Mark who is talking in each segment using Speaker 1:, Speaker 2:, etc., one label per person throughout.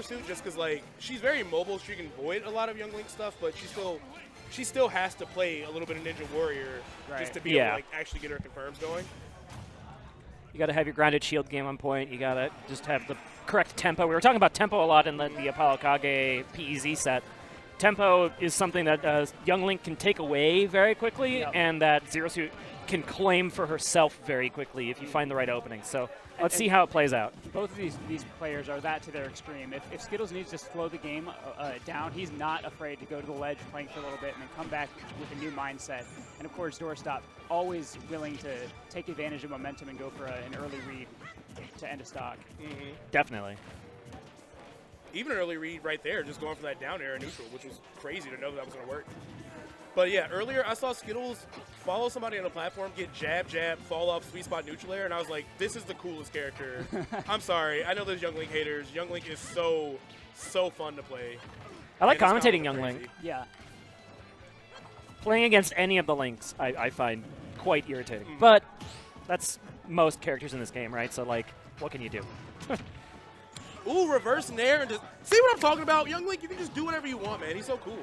Speaker 1: suit just because, like, she's very mobile. She can avoid a lot of Young Link stuff, but she still has to play a little bit of Ninja Warrior just to be able to, like, actually get her confirms going.
Speaker 2: You got to have your grounded shield game on point. You got to just have the correct tempo. We were talking about tempo a lot in the Apollo Kage PEZ set. Tempo is something that Young Link can take away very quickly, and that Zero Suit can claim for herself very quickly if you find the right opening. So let's see how it plays out.
Speaker 3: Both of these players are that to their extreme. If Skittles needs to slow the game down, he's not afraid to go to the ledge, playing for a little bit, and then come back with a new mindset. And of course, Doorstop, always willing to take advantage of momentum and go for an early read to end a stock.
Speaker 2: Definitely.
Speaker 1: Even an early read right there, just going for that down air neutral, which was crazy to know that was going to work. But yeah, earlier I saw Skittles follow somebody on the platform, get jab, fall off, sweet spot neutral air, and I was like, this is the coolest character. I'm sorry. I know there's Young Link haters. Young Link is so fun to play.
Speaker 2: I like commentating Young Link.
Speaker 3: Yeah.
Speaker 2: Playing against any of the Links I find quite irritating. But that's most characters in this game, right? So, like, what can you do?
Speaker 1: Ooh, reverse nair. And just, see what I'm talking about? Young Link, you can just do whatever you want, man. He's so cool.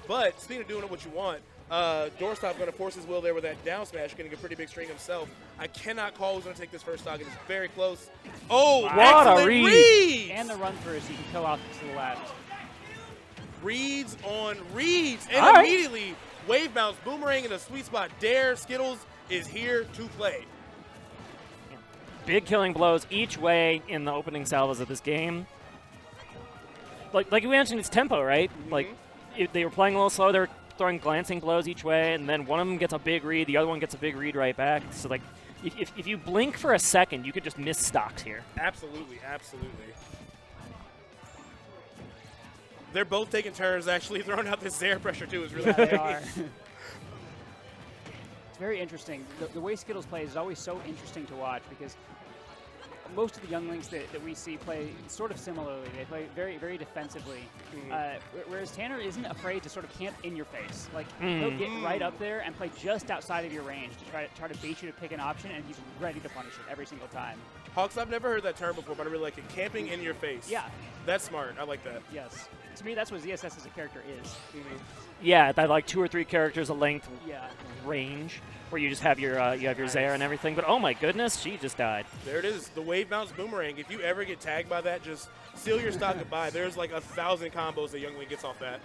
Speaker 1: But speaking of doing what you want, Doorstop going to force his will there with that down smash, getting a pretty big string himself. I cannot call who's going to take this first stock. It is very close. Oh,
Speaker 2: wow. What a
Speaker 1: read!
Speaker 3: And the run through, so you can kill out to the left.
Speaker 1: Reads on reads. And immediately, wave bounce, boomerang in a sweet spot. Dare, Skittles is here to play.
Speaker 2: Big killing blows each way in the opening salvos of this game. Like we mentioned, it's tempo, right? Like, they were playing a little slow. They were throwing glancing blows each way, and then one of them gets a big read. The other one gets a big read right back. So, like, if you blink for a second, you could just miss stocks here.
Speaker 1: Absolutely, absolutely. They're both taking turns, actually, throwing out this air pressure, too, is really
Speaker 3: They are. It's very interesting. The way Skittles plays is always so interesting to watch because most of the Young Links that we see play sort of similarly. They play very, very defensively, whereas Tanner isn't afraid to sort of camp in your face. Like, he'll get right up there and play just outside of your range to try to bait you to pick an option, and he's ready to punish it every single time.
Speaker 1: Hawks, I've never heard that term before, but I really like it. Camping in your face.
Speaker 3: Yeah.
Speaker 1: That's smart. I like that.
Speaker 3: Yes. To me, that's what ZSS as a character is.
Speaker 2: Yeah, that like 2 or 3 characters a length
Speaker 3: Yeah.
Speaker 2: range, where you just have your Zaire and everything. But oh my goodness, she just died.
Speaker 1: There it is, the wave bounce boomerang. If you ever get tagged by that, just seal your stock goodbye. There's like 1,000 combos that Young Link gets off that.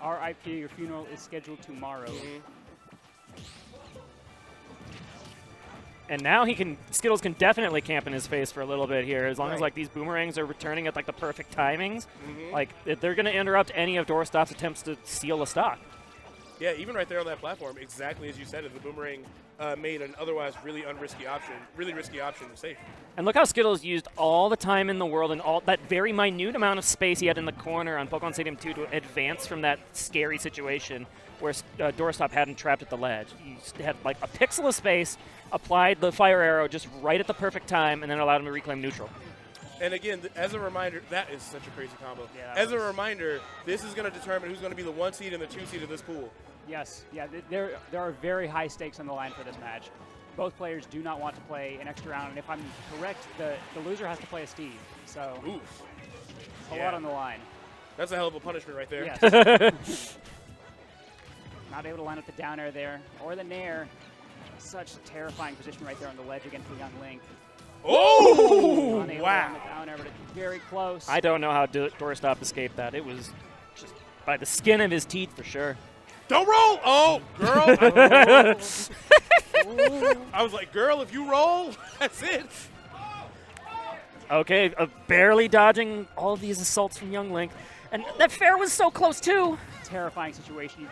Speaker 3: RIP, your funeral is scheduled tomorrow.
Speaker 2: And now Skittles can definitely camp in his face for a little bit here, as long as like these boomerangs are returning at like the perfect timings. Like, they're going to interrupt any of Doorstop's attempts to steal a stock.
Speaker 1: Yeah, even right there on that platform, exactly as you said it, the boomerang made an otherwise really risky option safe.
Speaker 2: And look how Skittles used all the time in the world and all that very minute amount of space he had in the corner on Pokemon Stadium 2 to advance from that scary situation where Doorstop hadn't trapped at the ledge. He had like a pixel of space, applied the fire arrow just right at the perfect time, and then allowed him to reclaim neutral.
Speaker 1: And again, as a reminder, that is such a crazy combo.
Speaker 3: Yeah,
Speaker 1: as a reminder, this is going to determine who's going to be the 1 seed and the 2 seed of this pool.
Speaker 3: Yes, yeah, there are very high stakes on the line for this match. Both players do not want to play an extra round, and if I'm correct, the loser has to play a Steve. So, a lot on the line.
Speaker 1: That's a hell of a punishment right there.
Speaker 3: Yes. Not able to line up the down air there, or the nair. Such a terrifying position right there on the ledge against the Young Link.
Speaker 1: Oh!
Speaker 3: Unable
Speaker 1: Wow.
Speaker 3: on the down air, but it's very close.
Speaker 2: I don't know how Doorstop escaped that. It was just by the skin of his teeth for sure.
Speaker 1: Don't roll! Oh, girl. I was like, girl, if you roll, that's it.
Speaker 2: Okay, barely dodging all of these assaults from Young Link. And that fair was so close, too.
Speaker 3: Terrifying situation.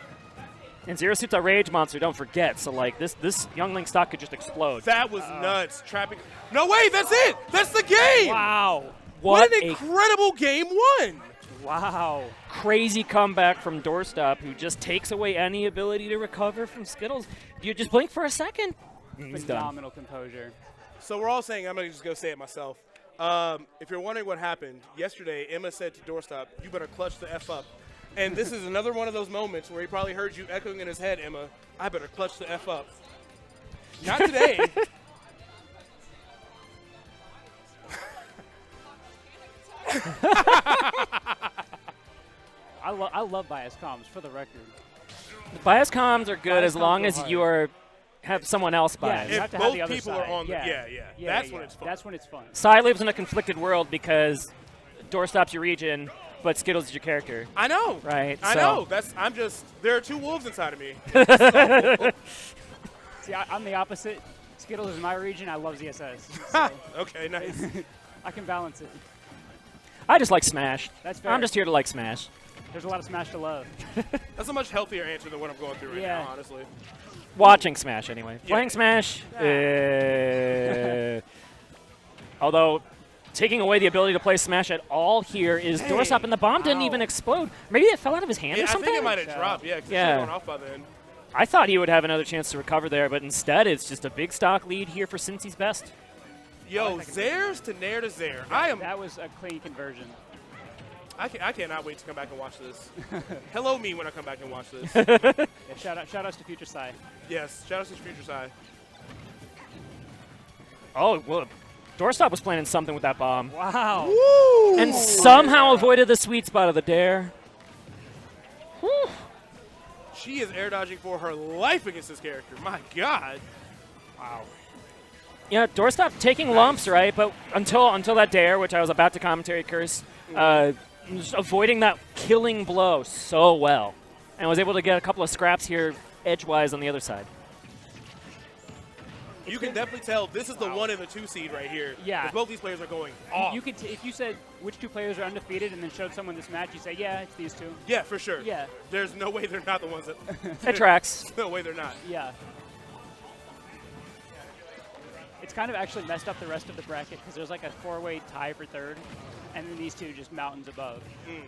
Speaker 2: And Zero Suit's a rage monster, don't forget. So, like, this Young Link stock could just explode.
Speaker 1: That was nuts. Trapping. No, wait, that's it. That's the game.
Speaker 2: Wow.
Speaker 1: What an incredible game 1.
Speaker 2: Wow. Crazy comeback from Doorstop, who just takes away any ability to recover from Skittles. You just blink for a second. He's done.
Speaker 3: Phenomenal composure.
Speaker 1: So we're all saying, I'm going to just go say it myself. If you're wondering what happened, yesterday Emma said to Doorstop, you better clutch the F up. And this is another one of those moments where he probably heard you echoing in his head, Emma, I better clutch the F up. Not today.
Speaker 3: I love bias comms, for the record.
Speaker 2: Bias comms are good
Speaker 3: Bias
Speaker 2: as
Speaker 3: comms
Speaker 2: long
Speaker 3: go
Speaker 2: as
Speaker 3: hard.
Speaker 2: you are have someone else
Speaker 3: Yeah,
Speaker 2: biased.
Speaker 3: you have
Speaker 1: If
Speaker 3: to have
Speaker 1: both
Speaker 3: the other
Speaker 1: people
Speaker 3: side.
Speaker 1: are on
Speaker 3: yeah.
Speaker 1: that's when it's fun.
Speaker 3: That's when it's fun.
Speaker 2: Sai lives in a conflicted world because Doorstop's your region, but Skittles is your character.
Speaker 1: I know.
Speaker 2: Right,
Speaker 1: I
Speaker 2: so-
Speaker 1: know. There are two wolves inside of me.
Speaker 3: See, I'm the opposite. Skittles is my region. I love ZSS. So
Speaker 1: Okay, nice.
Speaker 3: I can balance it.
Speaker 2: I just like Smash.
Speaker 3: That's fair.
Speaker 2: I'm just here to like Smash.
Speaker 3: There's a lot of Smash to love.
Speaker 1: That's a much healthier answer than what I'm going through right
Speaker 3: Yeah.
Speaker 1: now, honestly.
Speaker 2: Watching Smash, anyway.
Speaker 1: Yeah.
Speaker 2: Playing Smash, although taking away the ability to play Smash at all here is
Speaker 1: Hey.
Speaker 2: Doorstop, and the bomb didn't
Speaker 3: Ow.
Speaker 2: even explode. Maybe it fell out of his hand
Speaker 1: Yeah,
Speaker 2: or
Speaker 1: I
Speaker 2: something?
Speaker 1: think it might have
Speaker 3: So-
Speaker 1: dropped. Yeah, because
Speaker 2: Yeah.
Speaker 1: it should have gone off by then.
Speaker 2: I thought he would have another chance to recover there, but instead it's just a big stock lead here for Cincy's best.
Speaker 1: Yo,
Speaker 3: like that
Speaker 1: Zares to Nair to Zare.
Speaker 3: That was a clean conversion.
Speaker 1: I cannot wait to come back and watch this. Hello me when I come back and watch this.
Speaker 3: Yeah, shout outs to Future Sai.
Speaker 1: Yes, shout out to Future Side.
Speaker 2: Oh, well, Doorstop was planning something with that bomb.
Speaker 3: Wow.
Speaker 1: Woo!
Speaker 2: And somehow avoided the sweet spot of the dare. Whew.
Speaker 1: She is air dodging for her life against this character. My God.
Speaker 3: Wow.
Speaker 2: Yeah, Doorstop taking lumps, right? But until that dare, which I was about to commentary curse, just avoiding that killing blow so well, and was able to get a couple of scraps here edgewise on the other side.
Speaker 1: You can definitely tell this is the 1 and the 2 seed right here.
Speaker 3: Yeah.
Speaker 1: Because both these players are going off.
Speaker 3: You could if you said which two players are undefeated and then showed someone this match, you say, yeah, it's these two.
Speaker 1: Yeah, for sure.
Speaker 3: Yeah.
Speaker 1: There's no way they're not the ones that.
Speaker 2: It tracks.
Speaker 1: No way they're not.
Speaker 3: Yeah. It's kind of actually messed up the rest of the bracket because there's like a 4-way tie for third, and then these two just mountains above.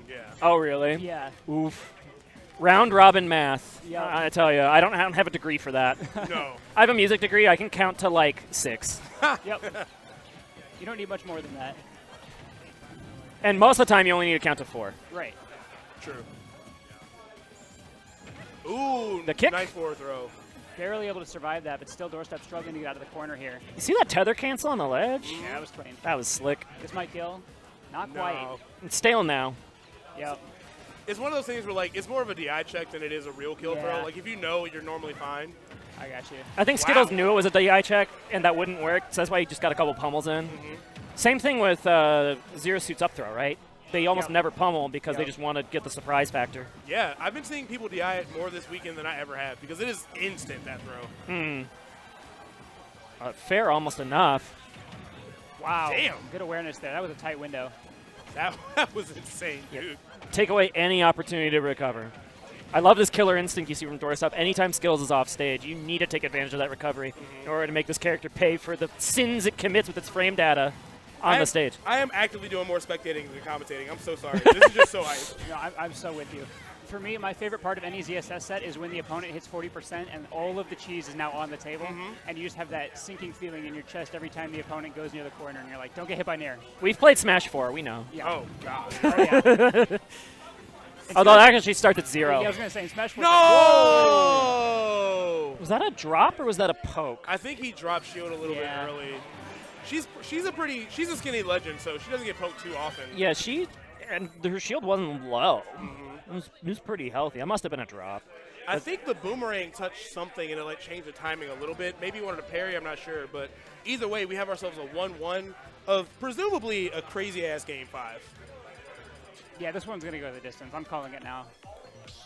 Speaker 1: Yeah.
Speaker 2: Oh, really?
Speaker 3: Yeah.
Speaker 2: Oof. Round robin math.
Speaker 3: Yeah.
Speaker 2: I tell you, I don't have a degree for that.
Speaker 1: No.
Speaker 2: I have a music degree. I can count to like 6.
Speaker 3: Yep. You don't need much more than that.
Speaker 2: And most of the time, you only need to count to 4.
Speaker 3: Right.
Speaker 1: True. Ooh,
Speaker 2: The kick?
Speaker 1: nice forward throw.
Speaker 3: Barely able to survive that, but still Doorstop struggling to get out of the corner here.
Speaker 2: You see that tether cancel on the ledge?
Speaker 3: Yeah, that was clean.
Speaker 2: That was slick.
Speaker 3: This might kill. Not quite.
Speaker 1: No.
Speaker 2: It's stale now.
Speaker 3: Yep.
Speaker 1: It's one of those things where, like, it's more of a DI check than it is a real kill
Speaker 3: Yeah.
Speaker 1: throw. Like, if you know, you're normally fine.
Speaker 3: I got you.
Speaker 2: I think Skittles knew it was a DI check, and that wouldn't work, so that's why he just got a couple pummels in. Same thing with Zero Suit's up throw, right? They almost
Speaker 3: Yep.
Speaker 2: never pummel because they
Speaker 3: Yep.
Speaker 2: just want to get the surprise factor.
Speaker 1: Yeah, I've been seeing people DI it more this weekend than I ever have because it is instant, that throw.
Speaker 2: Fair almost enough.
Speaker 3: Wow.
Speaker 1: Damn.
Speaker 3: Good awareness there. That was a tight window.
Speaker 1: That was insane, dude.
Speaker 2: Take away any opportunity to recover. I love this killer instinct you see from Doorstop. Anytime Skills is off stage, you need to take advantage of that recovery in order to make this character pay for the sins it commits with its frame data on the stage.
Speaker 1: I am actively doing more spectating than commentating. I'm so sorry. This is just so hype.
Speaker 3: No, I'm so with you. For me, my favorite part of any ZSS set is when the opponent hits 40% and all of the cheese is now on the table, and you just have that sinking feeling in your chest every time the opponent goes near the corner, and you're like, don't get hit by Nair.
Speaker 2: We've played Smash 4, we know.
Speaker 3: Yeah.
Speaker 1: Oh, God.
Speaker 3: Oh, yeah.
Speaker 2: Although that actually starts at 0.
Speaker 3: Yeah, I was going to say, in Smash 4.
Speaker 1: No!
Speaker 2: Was that a drop or was that a poke?
Speaker 1: I think he dropped shield a little
Speaker 3: Yeah.
Speaker 1: bit early. She's a skinny legend, so she doesn't get poked too often.
Speaker 2: Yeah, and her shield wasn't low. It was pretty healthy. That must have been a drop.
Speaker 1: I think the boomerang touched something and it like changed the timing a little bit. Maybe he wanted to parry, I'm not sure. But either way, we have ourselves a 1-1 of presumably a crazy-ass Game 5.
Speaker 3: Yeah, this one's going to go the distance. I'm calling it now.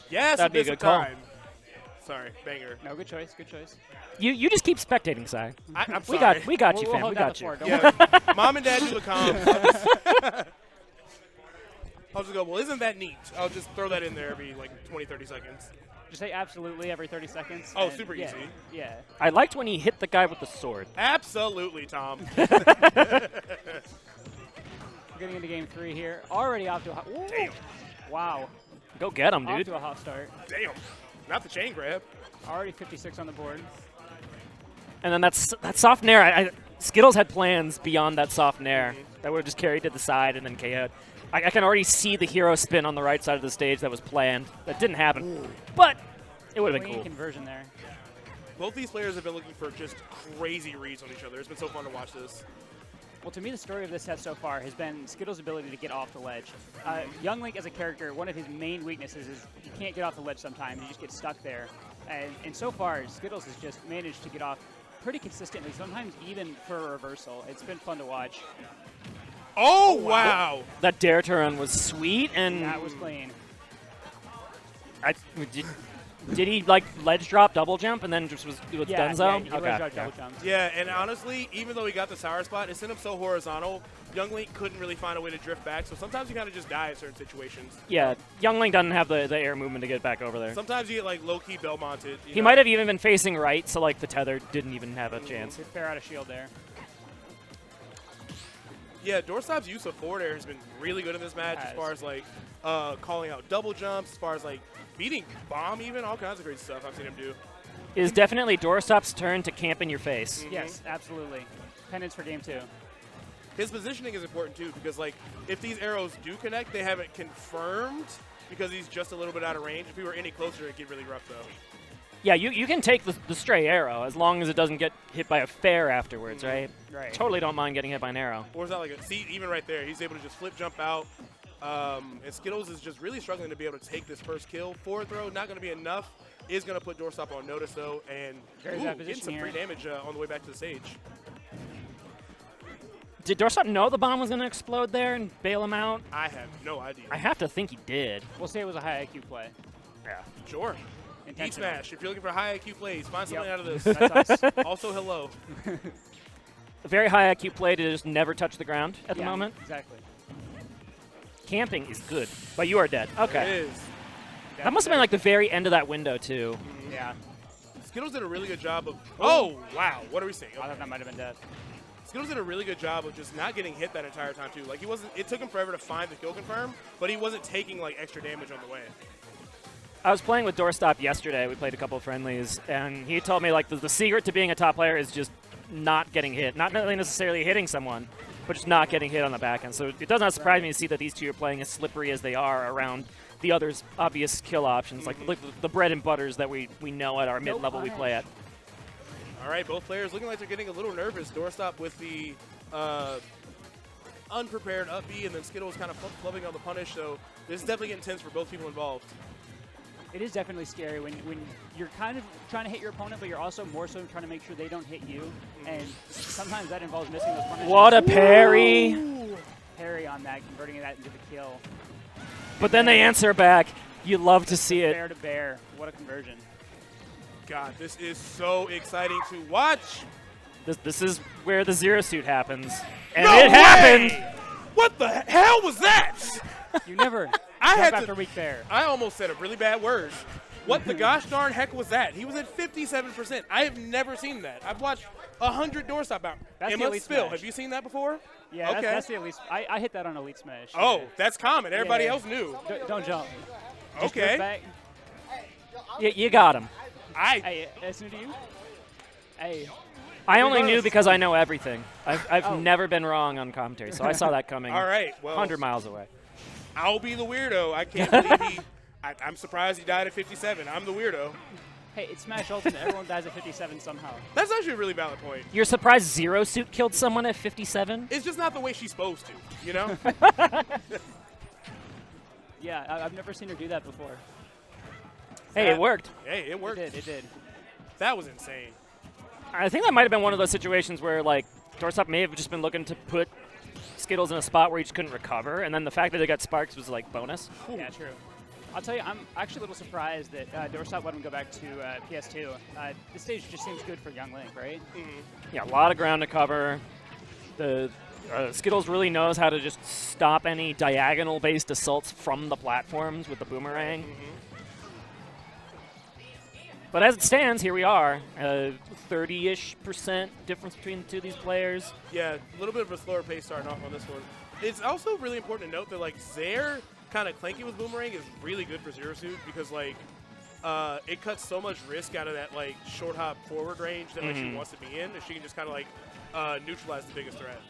Speaker 1: Yes,
Speaker 2: That'd be a
Speaker 1: this
Speaker 2: good call.
Speaker 1: time. Sorry, banger.
Speaker 3: No, good choice, good choice.
Speaker 2: You just keep spectating, Sai.
Speaker 1: I'm
Speaker 2: We
Speaker 1: sorry.
Speaker 2: got you,
Speaker 3: We'll
Speaker 2: fam.
Speaker 3: hold
Speaker 2: We
Speaker 3: down
Speaker 2: got
Speaker 3: the
Speaker 2: you.
Speaker 3: floor, don't
Speaker 1: Yeah, Mom and Dad do the comms. I'll just go, well, isn't that neat? I'll just throw that in there every like 20, 30 seconds.
Speaker 3: Just say absolutely every 30 seconds.
Speaker 1: Oh,
Speaker 3: and
Speaker 1: super
Speaker 3: yeah,
Speaker 1: easy.
Speaker 3: Yeah.
Speaker 2: I liked when he hit the guy with the sword.
Speaker 1: Absolutely, Tom.
Speaker 3: Getting into game 3 here. Already off to a hot. Ooh.
Speaker 1: Damn.
Speaker 3: Wow.
Speaker 2: Go get him,
Speaker 3: Off
Speaker 2: dude.
Speaker 3: to a hot start.
Speaker 1: Damn. Not the chain grab.
Speaker 3: Already 56 on the board.
Speaker 2: And then that soft nair. Skittles had plans beyond that soft nair that would have just carried to the side and then KO'd. I can already see the hero spin on the right side of the stage that was planned. That didn't happen. But it would have been
Speaker 3: Clean
Speaker 2: cool.
Speaker 3: conversion there.
Speaker 1: Both these players have been looking for just crazy reads on each other. It's been so fun to watch this.
Speaker 3: Well, to me, the story of this set so far has been Skittles' ability to get off the ledge. Young Link, as a character, one of his main weaknesses is he can't get off the ledge sometimes. You just get stuck there. And so far, Skittles has just managed to get off pretty consistently, sometimes even for a reversal. It's been fun to watch.
Speaker 1: Oh, wow.
Speaker 2: That dare turn was sweet, and
Speaker 3: That was clean.
Speaker 2: Did he like ledge drop double jump and then just was
Speaker 3: Yeah,
Speaker 2: Dunzo?
Speaker 3: he ledge drop double jumps.
Speaker 1: Yeah, and honestly, even though he got the sour spot, it sent him so horizontal, Young Link couldn't really find a way to drift back, so sometimes you kind of just die in certain situations.
Speaker 2: Yeah, Young Link doesn't have the air movement to get back over there.
Speaker 1: Sometimes you get, like, low-key Belmonted.
Speaker 2: He might have even been facing right, so like the tether didn't even have a chance.
Speaker 3: Good fair out of shield there.
Speaker 1: Yeah, Doorstop's use of forward air has been really good in this match as far as, like, calling out double jumps, as far as, like, beating bomb even, all kinds of crazy stuff I've seen him do.
Speaker 2: It is definitely Doorstop's turn to camp in your face.
Speaker 3: Yes, absolutely. Penance for game 2.
Speaker 1: His positioning is important, too, because, like, if these arrows do connect, they haven't confirmed because he's just a little bit out of range. If he were any closer, it'd get really rough, though.
Speaker 2: Yeah, you can take the stray arrow as long as it doesn't get hit by a fair afterwards, right?
Speaker 3: Right.
Speaker 2: Totally don't mind getting hit by an arrow.
Speaker 1: Or is that like a see, even right there, he's able to just flip jump out. And Skittles is just really struggling to be able to take this first kill. Forward throw, not going to be enough. Is going to put Doorstop on notice, though, and getting some free damage on the way back to the stage.
Speaker 2: Did Doorstop know the bomb was going to explode there and bail him out?
Speaker 1: I have no idea.
Speaker 2: I have to think he did.
Speaker 3: We'll say it was a high IQ play.
Speaker 2: Yeah.
Speaker 1: Sure. Heat
Speaker 3: Intentional.
Speaker 1: Smash. If you're looking for high IQ plays, find something
Speaker 3: Yep.
Speaker 1: out of this.
Speaker 3: That's us.
Speaker 1: Also, hello.
Speaker 2: A very high IQ play to just never touch the ground at the
Speaker 3: Yeah,
Speaker 2: moment.
Speaker 3: Exactly.
Speaker 2: Camping is good, but you are dead. Okay.
Speaker 1: It is.
Speaker 2: That must have been like the very end of that window, too.
Speaker 3: Yeah.
Speaker 1: Skittles did a really good job of. Oh, wow. What are we saying?
Speaker 3: I thought that might have been death.
Speaker 1: Skittles did a really good job of just not getting hit that entire time, too. Like, he wasn't. It took him forever to find the kill confirm, but he wasn't taking, like, extra damage on the way.
Speaker 2: I was playing with Doorstop yesterday. We played a couple of friendlies, and he told me like the secret to being a top player is just not getting hit. Not necessarily hitting someone, but just not getting hit on the back end. So it does not surprise me to see that these two are playing as slippery as they are around the other's obvious kill options, like the bread and butters that we know at our mid-level we play at.
Speaker 1: All right, both players looking like they're getting a little nervous. Doorstop with the unprepared up B, and then Skittles kind of flubbing on the punish. So this is definitely getting tense for both people involved.
Speaker 3: It is definitely scary when you're kind of trying to hit your opponent, but you're also more so trying to make sure they don't hit you. And sometimes that involves missing those punishes.
Speaker 2: What a parry!
Speaker 3: Ooh. Parry on that, converting that into the kill.
Speaker 2: But then they answer back. You love to see it.
Speaker 3: Bear to bear. What a conversion.
Speaker 1: God, this is so exciting to watch.
Speaker 2: This is where the Zero Suit happens. And
Speaker 1: No
Speaker 2: it
Speaker 1: way!
Speaker 2: happened!
Speaker 1: What the hell was that?
Speaker 3: You never
Speaker 1: I
Speaker 3: jump
Speaker 1: had
Speaker 3: after
Speaker 1: to.
Speaker 3: weak bear.
Speaker 1: I almost said a really bad word. What the gosh darn heck was that? He was at 57%. I have never seen that. I've watched 100 Doorstop out.
Speaker 3: That's the
Speaker 1: Emma
Speaker 3: Elite
Speaker 1: Spill,
Speaker 3: Smash.
Speaker 1: have you seen that before?
Speaker 3: Yeah,
Speaker 1: Okay.
Speaker 3: that's the Elite. I hit that on Elite Smash.
Speaker 1: Oh,
Speaker 3: Yeah.
Speaker 1: that's common. Everybody
Speaker 3: Yeah.
Speaker 1: else knew.
Speaker 3: Don't jump. Just drift
Speaker 1: Okay.
Speaker 3: back.
Speaker 2: You got him.
Speaker 3: Hey, that's new to you? Hey.
Speaker 2: I only knew
Speaker 1: Regardless.
Speaker 2: because I know everything. I've
Speaker 3: Oh.
Speaker 2: never been wrong on commentary, so I saw that coming
Speaker 1: All right. Well,
Speaker 2: 100 miles away.
Speaker 1: I'll be the weirdo. I can't believe he. I'm surprised he died at 57. I'm the weirdo.
Speaker 3: Hey, it's Smash Ultimate. Everyone dies at 57 somehow.
Speaker 1: That's actually a really valid point.
Speaker 2: You're surprised Zero Suit killed someone at 57?
Speaker 1: It's just not the way she's supposed to, you know?
Speaker 3: Yeah, I've never seen her do that before.
Speaker 2: Hey, it worked.
Speaker 1: Hey, it worked.
Speaker 3: It did.
Speaker 1: That was insane.
Speaker 2: I think that might have been one of those situations where, like, Doorstop may have just been looking to put Skittles in a spot where he just couldn't recover, and then the fact that they got sparks was, like, bonus.
Speaker 3: Yeah, true. I'll tell you, I'm actually a little surprised that Doorstop let him go back to PS2. This stage just seems good for Young Link, right?
Speaker 2: Yeah, a lot of ground to cover. The Skittles really knows how to just stop any diagonal-based assaults from the platforms with the boomerang. But as it stands, here we are. 30-ish% difference between the two of these players.
Speaker 1: Yeah, a little bit of a slower pace starting off on this one. It's also really important to note that, like, Zaire kind of clanking with Boomerang is really good for Zero Suit because, like, it cuts so much risk out of that, like, short hop forward range that, like, she wants to be in, that she can just kind of, like, neutralize the biggest threat,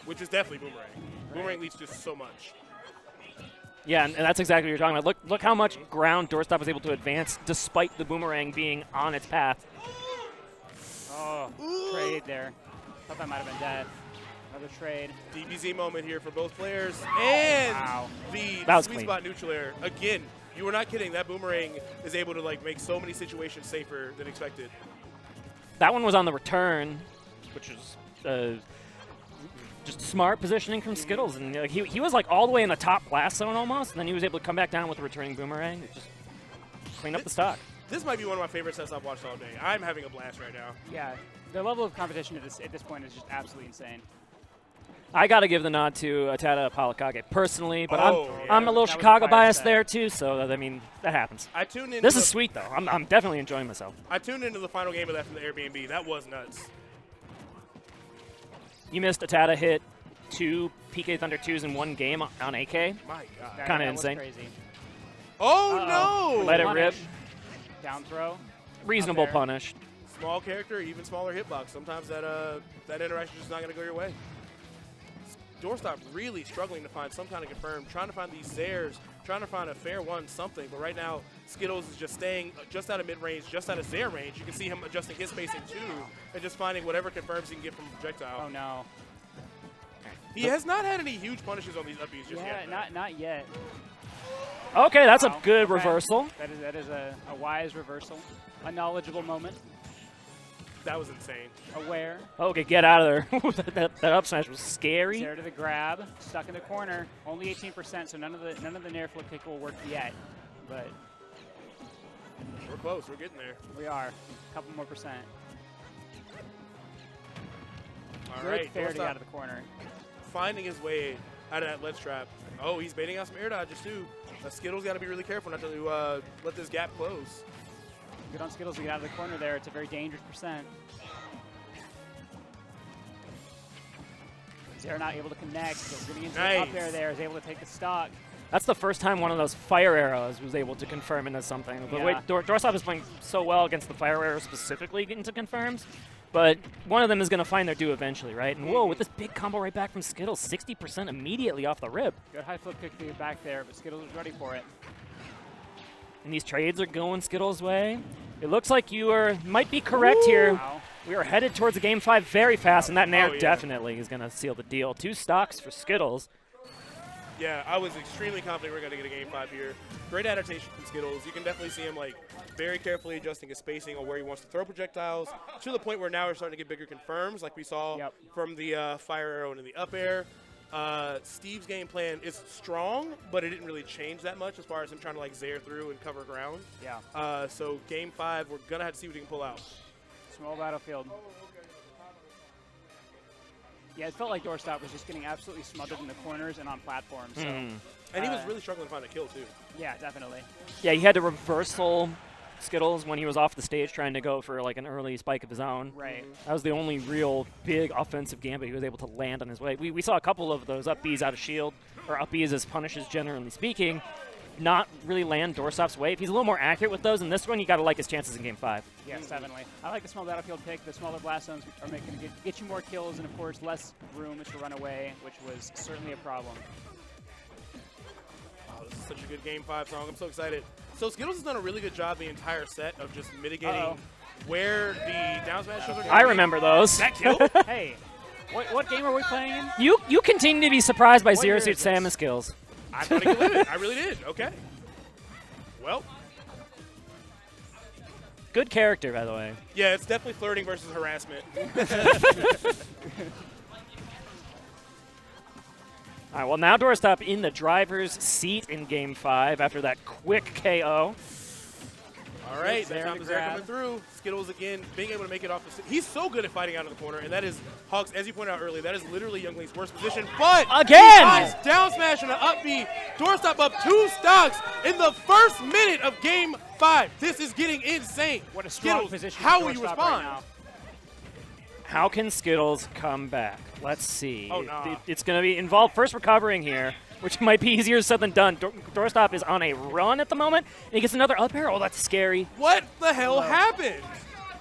Speaker 1: which is definitely Boomerang. Boomerang leads just so much.
Speaker 2: Yeah, and that's exactly what you're talking about. Look how much ground Doorstop was able to advance despite the boomerang being on its path.
Speaker 3: Oh, trade there. Thought that might have been dead. Another trade.
Speaker 1: DBZ moment here for both players. And the sweet spot neutral air. Again, you were not kidding. That boomerang is able to like make so many situations safer than expected.
Speaker 2: That one was on the return, which is just smart positioning from Skittles. And he was like all the way in the top blast zone almost, and then he was able to come back down with a returning boomerang. Just clean up the stock.
Speaker 1: This might be one of my favorite sets I've watched all day. I'm having a blast right now.
Speaker 3: Yeah, the level of competition at this point is just absolutely insane.
Speaker 2: I got to give the nod to Atada Palakage personally, but
Speaker 1: yeah.
Speaker 2: I'm a little
Speaker 3: That was
Speaker 2: Chicago
Speaker 3: a fire
Speaker 2: biased
Speaker 3: set.
Speaker 2: there too, so I mean, that happens.
Speaker 1: I tuned in.
Speaker 2: This is sweet though. I'm definitely enjoying myself.
Speaker 1: I tuned into the final game of that from the Airbnb. That was nuts.
Speaker 2: You missed Atada hit 2 PK Thunder 2s in one game on AK.
Speaker 1: My God.
Speaker 2: Kinda
Speaker 3: That
Speaker 2: insane.
Speaker 3: Was crazy.
Speaker 1: Oh no!
Speaker 2: Let it rip.
Speaker 3: Down throw.
Speaker 2: Reasonable
Speaker 3: Up air.
Speaker 2: punish.
Speaker 1: Small character, even smaller hitbox. Sometimes that interaction is just not going to go your way. Doorstop really struggling to find some kind of confirm, trying to find these Zairs, trying to find a fair one, something. But right now, Skittles is just staying just out of mid-range, just out of Zair range. You can see him adjusting his spacing too, and just finding whatever confirms he can get from projectile.
Speaker 3: Oh no.
Speaker 1: He has not had any huge punishes on these upbeats just yet.
Speaker 3: Yeah, not yet.
Speaker 2: Okay, that's
Speaker 3: Wow.
Speaker 2: a good
Speaker 3: Okay.
Speaker 2: reversal.
Speaker 3: That is a wise reversal. A knowledgeable moment.
Speaker 1: That was insane.
Speaker 3: Aware.
Speaker 2: Okay, get out of there. that up smash was scary.
Speaker 3: There to the grab. Stuck in the corner. Only 18%, so none of the nair flip kick will work yet. But
Speaker 1: We're close. We're getting there.
Speaker 3: we are. A couple more percent.
Speaker 1: All
Speaker 3: Good
Speaker 1: right,
Speaker 3: fair to get
Speaker 1: Doorstop
Speaker 3: out of the corner.
Speaker 1: finding his way out of that ledge trap. Oh, he's baiting out some air dodges too. Skittles got to be really careful not to let this gap close.
Speaker 3: Good on Skittles to get out of the corner there. It's a very dangerous percent. They're not able to connect. So getting into the up
Speaker 1: Nice.
Speaker 3: there is able to take the stock.
Speaker 2: That's the first time one of those fire arrows was able to confirm into something. The way
Speaker 3: Yeah.
Speaker 2: Doorstop is playing so well against the fire arrows specifically getting to confirms, but one of them is going to find their due eventually, right? And whoa, with this big combo right back from Skittles, 60% immediately off the rip.
Speaker 3: Good high flip kick to get back there, but Skittles was ready for it.
Speaker 2: And these trades are going Skittles' way. It looks like you might be correct here.
Speaker 3: Wow.
Speaker 2: We are headed towards a Game 5 very fast, and that nair
Speaker 1: Oh, yeah.
Speaker 2: definitely is going to seal the deal. 2 stocks for Skittles.
Speaker 1: Yeah, I was extremely confident we were going to get a game 5 here. Great adaptation from Skittles. You can definitely see him like very carefully adjusting his spacing on where he wants to throw projectiles to the point where now we're starting to get bigger confirms like we saw
Speaker 3: Yep.
Speaker 1: from the fire arrow and in the up air. Steve's game plan is strong, but it didn't really change that much as far as him trying to like Zair through and cover ground.
Speaker 3: Yeah.
Speaker 1: So game 5, we're going to have to see what he can pull out.
Speaker 3: Small battlefield. Yeah, it felt like Doorstop was just getting absolutely smothered in the corners and on platforms. So,
Speaker 1: And he was really struggling to find a kill too.
Speaker 3: yeah, definitely.
Speaker 2: Yeah, he had to reversal Skittles when he was off the stage trying to go for like an early spike of his own.
Speaker 3: Right.
Speaker 2: That was the only real big offensive gambit he was able to land on his way. We saw a couple of those up Bs out of shield, or up Bs as punishes generally speaking, not really land Doorstop's way. If he's a little more accurate with those in this one, you got to like his chances in Game 5.
Speaker 3: Yes, definitely. I like the small battlefield pick. The smaller blast zones are going to get you more kills and, of course, less room to run away, which was certainly a problem.
Speaker 1: Oh, this is such a good game 5 song. I'm so excited. So Skittles has done a really good job the entire set of just mitigating where the down smashes are going.
Speaker 2: I remember those.
Speaker 1: That kill?
Speaker 3: Hey, what game are we playing in?
Speaker 2: You continue to be surprised by
Speaker 3: What
Speaker 2: Zero
Speaker 3: year
Speaker 2: Suit
Speaker 3: is this?
Speaker 2: Samus skills.
Speaker 1: I thought he could live it. I really did. Okay. Well,
Speaker 2: Good character, by the way.
Speaker 1: yeah, it's definitely flirting versus harassment.
Speaker 2: All right, well, now Doorstop in the driver's seat in Game 5 after that quick KO.
Speaker 1: All right,
Speaker 3: Zair
Speaker 1: that's
Speaker 3: on
Speaker 1: the
Speaker 3: the
Speaker 1: Zair
Speaker 3: grab.
Speaker 1: coming through. Skittles again being able to make it off the. He's so good at fighting out of the corner, and that is Hawks. As you pointed out earlier, that is literally Youngling's worst position. But
Speaker 2: Again!
Speaker 1: he finds down smash on an up B. Doorstop up 2 stocks in the first minute of Game 5. This is getting insane.
Speaker 3: What a strong
Speaker 1: Skittles,
Speaker 3: position.
Speaker 1: how
Speaker 3: for
Speaker 1: will you
Speaker 3: Doorstop
Speaker 1: respond?
Speaker 3: Right now.
Speaker 2: How can Skittles come back? Let's see.
Speaker 1: Oh, nah.
Speaker 2: It's going to be involved first recovering here, which might be easier said than done. Doorstop is on a run at the moment, and he gets another up air. Oh, that's scary.
Speaker 1: What the hell happened?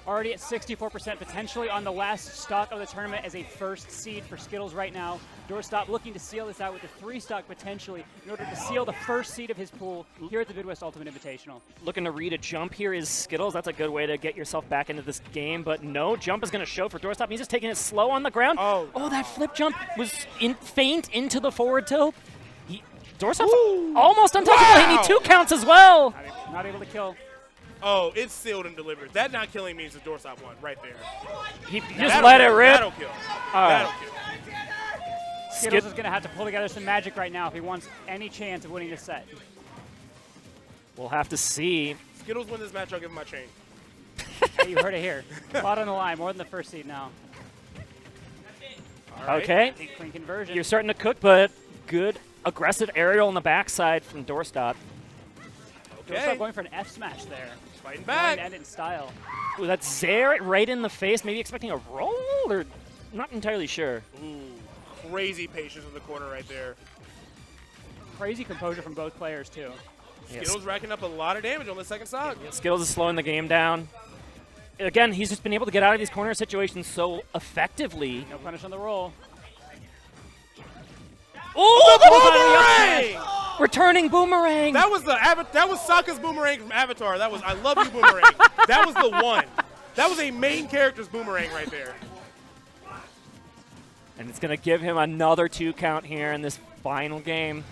Speaker 3: already at 64%, potentially on the last stock of the tournament as a first seed for Skittles right now. Doorstop looking to seal this out with a 3 stock potentially in order to seal the first seed of his pool here at the Midwest Ultimate Invitational.
Speaker 2: Looking to read a jump here is Skittles. That's a good way to get yourself back into this game, but no jump is going to show for Doorstop. He's just taking it slow on the ground.
Speaker 1: Oh,
Speaker 2: that flip jump was faint into the forward tilt. Doorstop's almost untouchable. He needs 2 counts as well.
Speaker 3: Not able to kill.
Speaker 1: Oh, it's sealed and delivered. That not killing means the Doorstop won right there.
Speaker 2: He just let it rip.
Speaker 1: That'll kill. That'll kill.
Speaker 3: Skittles is going to have to pull together some magic right now if he wants any chance of winning this set.
Speaker 2: We'll have to see.
Speaker 1: Skittles win this match, I'll give him my chain.
Speaker 3: Hey, you heard it here. A lot on the line, more than the first seed now.
Speaker 1: All right.
Speaker 2: Okay.
Speaker 3: Big clean conversion.
Speaker 2: You're starting to cook, but good aggressive aerial on the backside from Doorstop.
Speaker 3: Doorstop going for an F smash there.
Speaker 1: Fighting
Speaker 3: Going
Speaker 1: back.
Speaker 3: to end it in style.
Speaker 2: Ooh, that's Zare right in the face. Maybe expecting a roll, or not entirely sure.
Speaker 1: Ooh, crazy patience in the corner right there.
Speaker 3: Crazy composure from both players, too.
Speaker 1: Skittles racking up a lot of damage on the second stock.
Speaker 2: Skittles is slowing the game down. Again, he's just been able to get out of these corner situations so effectively.
Speaker 3: No punish on the roll.
Speaker 1: Oh, boomerang!
Speaker 2: Returning boomerang.
Speaker 1: That was Sokka's boomerang from Avatar. That was I love you boomerang. That was the one. That was a main character's boomerang right there.
Speaker 2: And it's going to give him another 2 count here in this final game.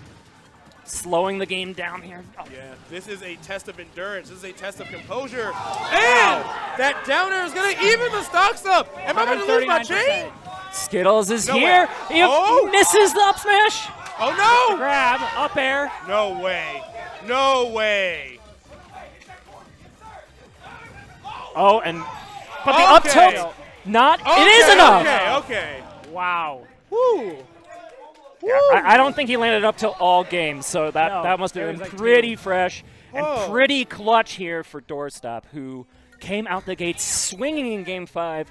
Speaker 2: Slowing the game down here. Oh.
Speaker 1: Yeah, this is a test of endurance. This is a test of composure. And that down air is going to even the stocks up. Am I going to lose my chain?
Speaker 2: Skittles is
Speaker 1: No
Speaker 2: here.
Speaker 1: way.
Speaker 2: He misses the up smash.
Speaker 1: Oh, no.
Speaker 3: Grab, up air.
Speaker 1: No way. No way.
Speaker 2: Oh, but the up tilt, not. It is enough.
Speaker 1: Okay.
Speaker 3: Wow.
Speaker 1: Woo.
Speaker 2: I don't think he landed up till all games, so that must have been
Speaker 3: like
Speaker 2: pretty fresh and
Speaker 1: Whoa.
Speaker 2: pretty clutch here for Doorstop, who came out the gate swinging in Game 5,